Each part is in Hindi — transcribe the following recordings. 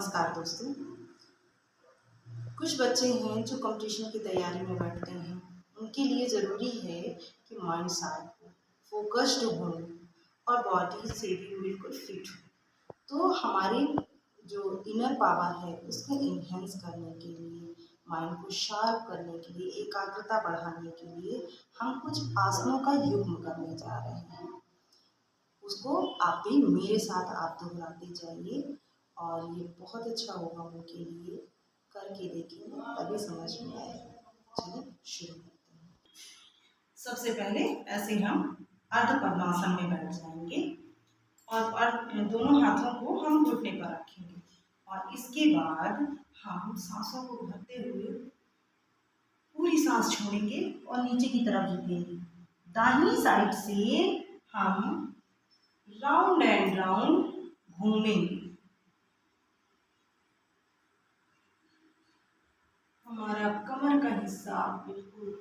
नमस्कार दोस्तों। कुछ बच्चे हैं जो कंपटीशन की तैयारी में बैठते हैं। उनके लिए ज़रूरी है कि माइंड शार्प हो, फोकस्ड हो और बॉडी से भी बिल्कुल फिट हो। तो हमारी जो इनर पावर है उसको इन्हेंस करने के लिए, माइंड को शार्प करने के लिए, एकाग्रता बढ़ाने के लिए हम कुछ आसनों का युग्म करने जा रहे हैं। उसको आप भी मेरे साथ आप दोहराते जाइए और ये बहुत अच्छा होगा उनके लिए। करके देखेंगे तभी समझ में आएगा। चलिए शुरू करते हैं। सबसे पहले ऐसे हम अर्ध पद्मासन में बैठ जाएंगे और दोनों हाथों को हम घुटने पर रखेंगे और इसके बाद हम सांसों को भरते हुए पूरी सांस छोड़ेंगे और नीचे की तरफ झुकेंगे। दाहिनी साइड से हम राउंड एंड राउंड घूमेंगे। हमारा कमर का हिस्सा बिल्कुल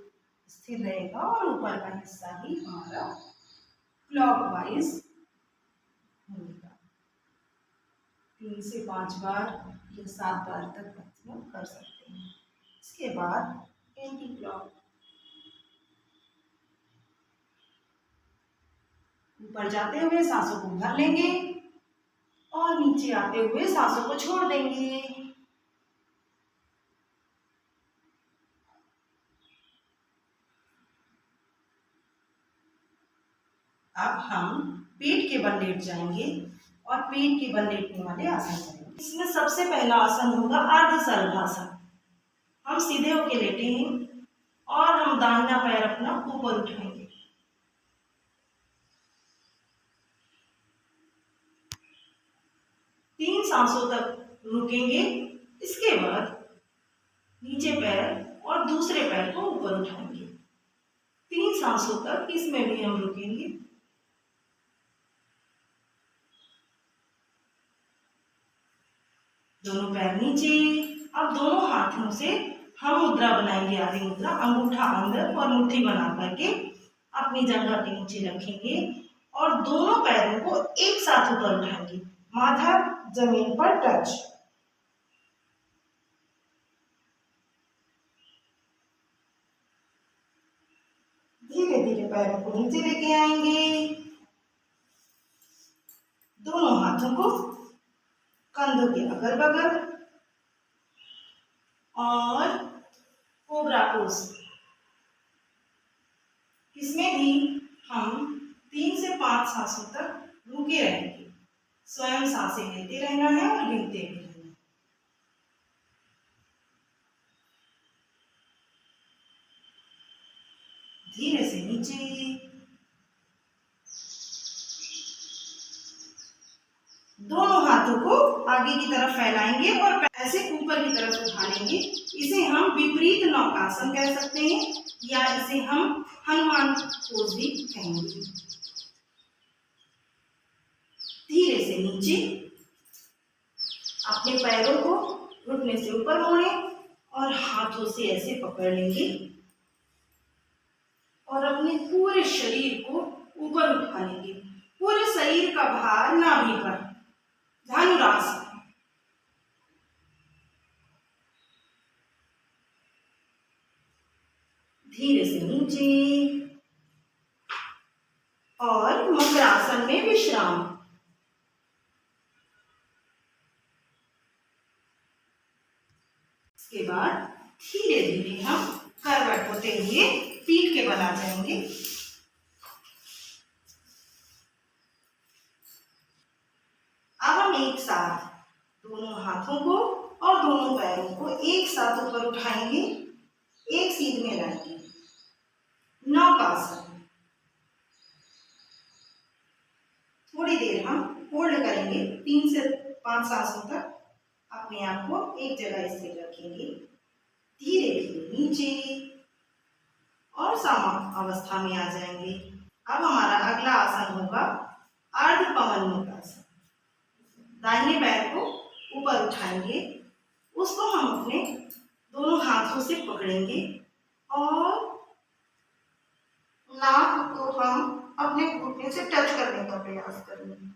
स्थिर रहेगा और ऊपर का हिस्सा ही हमारा क्लॉकवाइज घूमेगा। 3 से 5 बार या 7 बार तक मैक्सिमम कर सकते हैं। इसके बाद एंटी क्लॉक ऊपर जाते हुए सांसों को भर लेंगे और नीचे आते हुए सांसों को छोड़ देंगे। अब हम पेट के बल लेट जाएंगे और पेट के बल लेटने वाले आसन करेंगे। इसमें सबसे पहला आसन होगा अर्ध सर्वासन। हम सीधे होके लेटे हैं और हम दाहिना पैर अपना ऊपर उठाएंगे। तीन सांसों तक रुकेंगे। इसके बाद नीचे पैर और दूसरे पैर को ऊपर उठाएंगे। 3 सांसों तक इसमें भी हम रुकेंगे। दोनों पैर नीचे। अब दोनों हाथों से हम मुद्रा बनाएंगे, आदि मुद्रा। अंगूठा अंदर और मुट्ठी बना करके अपनी जगह के नीचे रखेंगे और दोनों पैरों को एक साथ ऊपर उठाएंगे। माथा जमीन पर टच। धीरे धीरे पैरों को नीचे लेके आएंगे। दोनों हाथों को कंधों के अगल बगल और कोबरा पोज। इसमें भी हम 3 से 5 सांसों तक रुके रहेंगे। स्वयं सांसें लेते रहना है और गिनते भी रहना है। धीरे से नीचे। दोनों हाथों को आगे की तरफ फैलाएंगे और ऐसे ऊपर की तरफ उठा लेंगे। इसे हम विपरीत नौकासन कह सकते हैं या इसे हम हनुमान पोज भी कहेंगे। धीरे से नीचे। अपने पैरों को घुटने से ऊपर मोड़ें और हाथों से ऐसे पकड़ लेंगे और अपने पूरे शरीर को ऊपर उठा लेंगे। पूरे शरीर का भार नाभि पर। धनुरासन। धीरे से नीचे और मकरासन में विश्राम। इसके बाद धीरे धीरे हम करवट होते हुए पीठ के बल आ जाएंगे। अब हम एक साथ दोनों हाथों को और दोनों पैरों को एक साथ ऊपर उठाएंगे, एक सीध में लाएंगे। नौकासन। थोड़ी देर हम होल्ड करेंगे। 3 से 5 सांसों तक अपने आप को एक जगह स्थिर रखेंगे। धीरे धीरे नीचे और सम अवस्था में आ जाएंगे। अब हमारा अगला आसन होगा अर्ध पवन मुद्रासन। दाहिने पैर को ऊपर उठाएंगे। उसको हम अपने दोनों हाथों से पकड़ेंगे और नाक को हम अपने घुटने से टच करने का प्रयास करेंगे।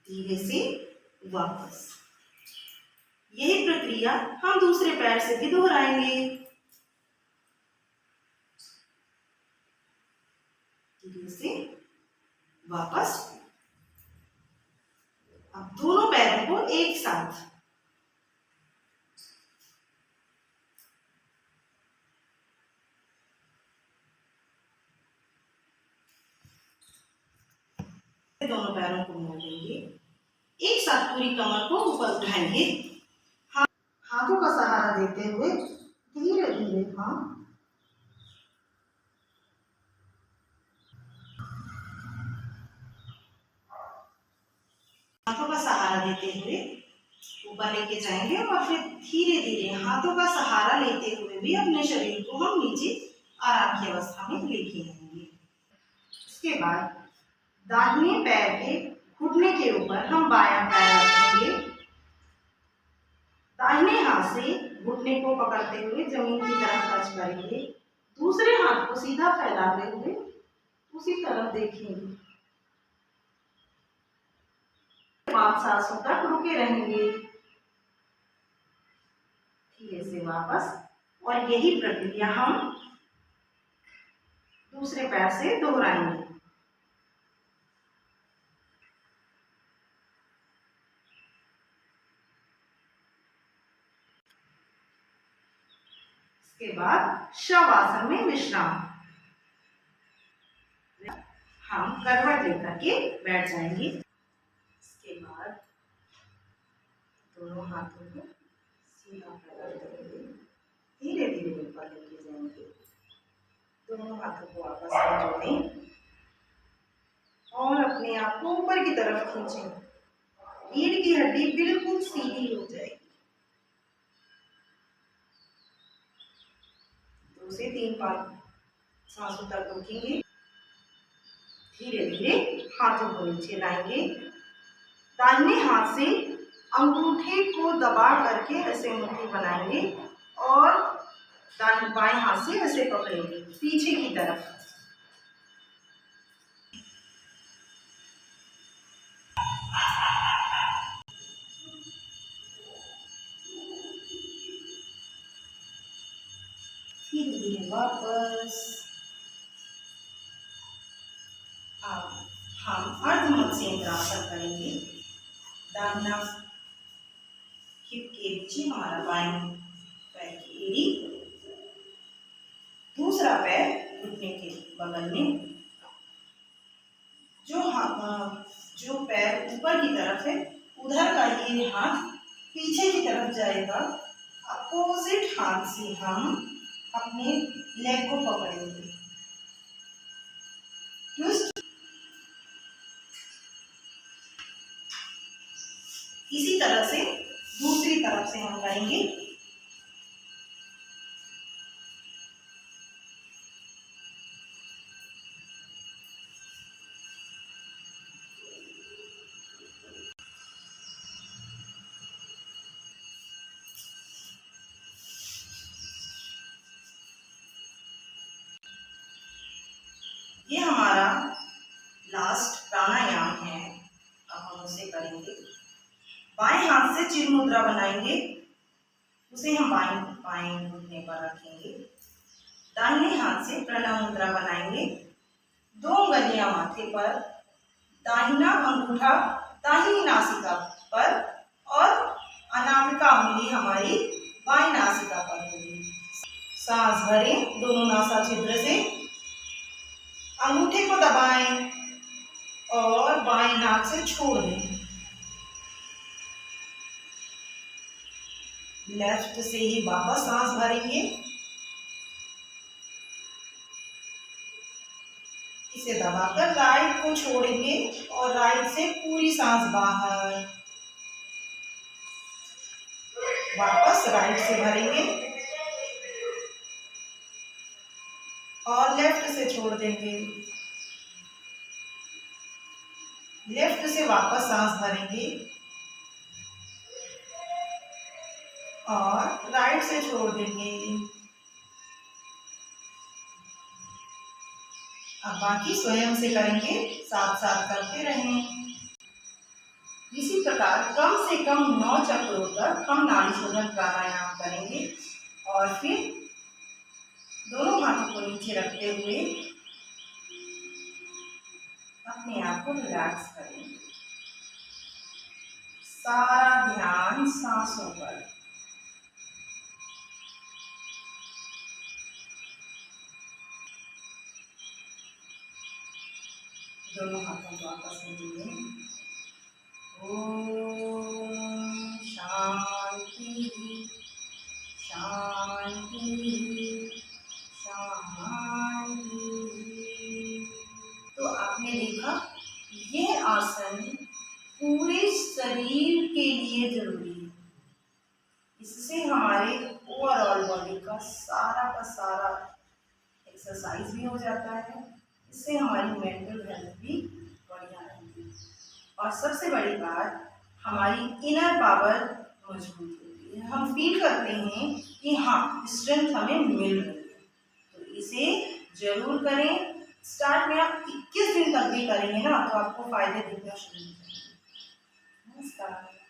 धीरे से वापस। यही प्रक्रिया हम दूसरे पैर से भी दोहराएंगे। धीरे से वापस। अब दोनों पैरों को एक साथ। दोनों पैरों को मोड़ लेंगे, एक साथ पूरी कमर को ऊपर उठाएंगे। हाथों का सहारा देते हुए धीरे धीरे हाथों का सहारा देते हुए ऊपर लेके जाएंगे और फिर धीरे धीरे हाथों का सहारा लेते हुए भी अपने शरीर को हम नीचे आराम की अवस्था में लेके आएंगे। इसके बाद दाहिने पैर के घुटने के ऊपर हम बायां पैर रखेंगे। दाहिने हाथ से घुटने को पकड़ते हुए जमीन की तरफ टच करेंगे। दूसरे हाथ को सीधा फैलाते हुए उसी तरफ देखेंगे। 5 सांसों तक रुके रहेंगे। धीरे से वापस। और यही प्रक्रिया हम दूसरे पैर से दोहराएंगे। इसके बाद शवासन में विश्राम। हम करवट लेकर के बैठ जाएंगे। इसके बाद दोनों हाथों को सीधा फैलाते हुए धीरे धीरे ऊपर लेके जाएंगे। दोनों हाथों को आपस में जोड़ें और अपने आप को ऊपर की तरफ खींचें। रीढ़ की हड्डी बिल्कुल सीधी हो जाएगी। 2 से 3 सांसों तक रोकेंगे। धीरे धीरे हाथों को नीचे लाएंगे। दाहिने हाथ से अंगूठे को दबा करके ऐसे मुट्ठी बनाएंगे और बाएं हाथ से ऐसे पकड़ेंगे पीछे की तरफ। धीरे धीरे वापस। अब हम अर्धमत्स्येन्द्रासन करेंगे। दाहिना हिप के नीचे हमारा बाएं पैर की एड़ी, दूसरा पैर घुटने के बगल में। जो पैर ऊपर की तरफ है उधर का ये हाथ पीछे की तरफ जाएगा। अपोजिट हाथ से हम अपने लेग को पकड़ेंगे। ट्विस्ट। इसी तरह से दूसरी तरफ से हम करेंगे। ये हमारा लास्ट प्राणायाम है। अब हम उसे करेंगे। बाएं हाथ से चिर मुद्रा बनाएंगे, उसे हम बाएं घुटने पर रखेंगे। दाहिने हाथ से प्रणव मुद्रा बनाएंगे। 2 उंगलियां माथे पर, दाहिना अंगूठा दाहिनी नासिका पर और अनामिका उंगली हमारी बाएं नासिका पर होगी। सांस भरें दोनों नासा छिद्र से, अंगूठे को दबाएं और बाएं नाक से छोड़ दें। लेफ्ट से ही वापस सांस भरेंगे। इसे दबाकर राइट को छोड़ेंगे और राइट से पूरी सांस बाहर। वापस राइट से भरेंगे और लेफ्ट से छोड़ देंगे। लेफ्ट से वापस सांस भरेंगे और राइट से छोड़ देंगे। अब बाकी स्वयं से करेंगे, साथ साथ करते रहें। इसी प्रकार कम से कम 9 चक्रों तक हम नाड़ी शोधन प्राणायाम करेंगे और फिर दोनों हाथों को नीचे रखते हुए अपने आप को रिलैक्स करेंगे। सारा ध्यान सांसों पर। दोनों हाथों को आपस में जोड़ें। ओम शांति शांति शांति। तो आपने देखा यह आसन पूरे शरीर के लिए जरूरी है। इससे हमारे ओवरऑल बॉडी का सारा एक्सरसाइज भी हो जाता है। इससे हमारी मेंटल हेल्थ भी बढ़िया रहती है और सबसे बड़ी बात हमारी इनर पावर मजबूत होती है। हम फील करते हैं कि हाँ स्ट्रेंथ हमें मिल रही है। तो इसे जरूर करें। स्टार्ट में आप 21 दिन तक भी करेंगे ना तो आपको फायदे दिखना शुरू हो जाएंगे। नमस्कार।